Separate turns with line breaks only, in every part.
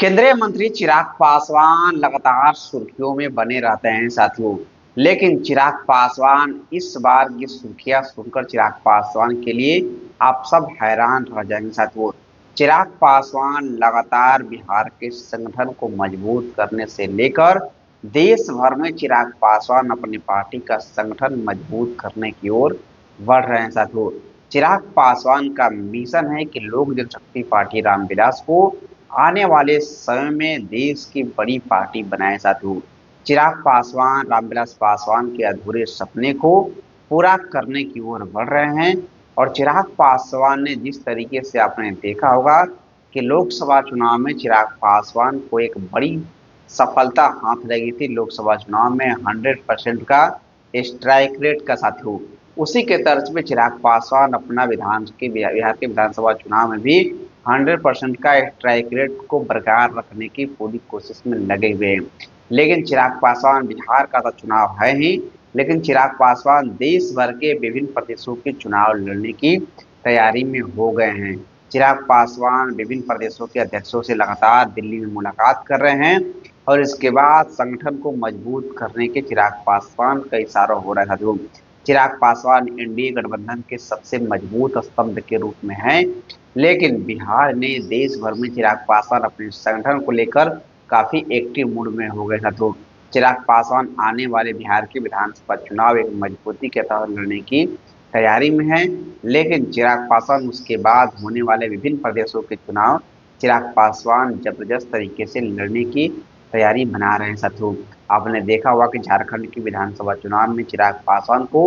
केंद्रीय मंत्री चिराग पासवान लगातार सुर्खियों में बने रहते हैं साथियों। लेकिन चिराग पासवान इस बार की सुर्खियां सुनकर चिराग पासवान के लिए आप सब हैरान रह जाएंगे साथियों। चिराग पासवान लगातार बिहार के संगठन को मजबूत करने से लेकर देश भर में चिराग पासवान अपनी पार्टी का संगठन मजबूत करने की ओर बढ़ रहे हैं साथियों। चिराग पासवान का मिशन है कि लोक जनशक्ति पार्टी रामविलास को आने वाले समय में देश की बड़ी पार्टी बनाए साथियों। चिराग पासवान रामविलास पासवान के अधूरे सपने को पूरा करने की ओर बढ़ रहे हैं। और चिराग पासवान ने जिस तरीके से आपने देखा होगा कि लोकसभा चुनाव में चिराग पासवान को एक बड़ी सफलता हाथ लगी थी। लोकसभा चुनाव में 100% का स्ट्राइक रेट का साथियों, उसी के तर्ज पे चिराग पासवान अपना बिहार के विधानसभा चुनाव में भी 100% का स्ट्राइक रेट को बरकरार रखने की पूरी कोशिश में लगे हुए हैं। लेकिन चिराग पासवान बिहार का तो चुनाव है ही, लेकिन चिराग पासवान देश भर के विभिन्न प्रदेशों के चुनाव लड़ने की तैयारी में हो गए हैं। चिराग पासवान विभिन्न प्रदेशों के अध्यक्षों से लगातार दिल्ली में मुलाकात कर रहे हैं और इसके बाद संगठन को मजबूत करने के चिराग पासवान का इशारा हो रहा था। चिराग पासवान एनडीए गठबंधन के सबसे मजबूत स्तंभ के रूप में हैं। लेकिन बिहार ने देश भर में चिराग पासवान अपने संगठन को लेकर काफी एक्टिव मूड में हो गए था। तो चिराग पासवान आने वाले बिहार के विधानसभा चुनाव एक मजबूती के तहत लड़ने की तैयारी में है। लेकिन चिराग पासवान उसके बाद होने वाले विभिन्न प्रदेशों के चुनाव चिराग पासवान जबरदस्त तरीके से लड़ने की तैयारी बना रहे हैं साथियों। आपने देखा होगा कि झारखंड की विधानसभा चुनाव में चिराग पासवान को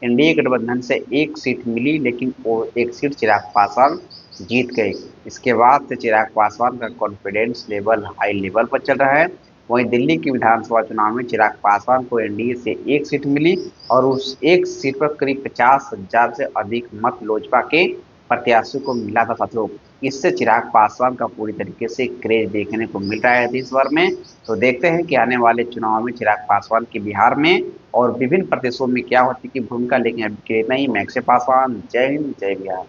एनडीए गठबंधन से एक सीट मिली, लेकिन वो एक सीट चिराग पासवान जीत गए। इसके बाद से चिराग पासवान का कॉन्फिडेंस लेवल हाई लेवल पर चल रहा है। वहीं दिल्ली की विधानसभा चुनाव में चिराग पासवान को एनडीए से एक सीट मिली और उस एक सीट पर करीब 50,000 से अधिक मत लोजपा के प्रत्याशी को मिला था साथियों। इससे चिराग पासवान का पूरी तरीके से क्रेज देखने को मिल रहा है देश भर में। तो देखते हैं कि आने वाले चुनाव में चिराग पासवान की बिहार में और विभिन्न प्रदेशों में क्या होती की भूमिका। लेकिन अभी के नहीं, मैक्से पासवान, जय हिंद जय बिहार।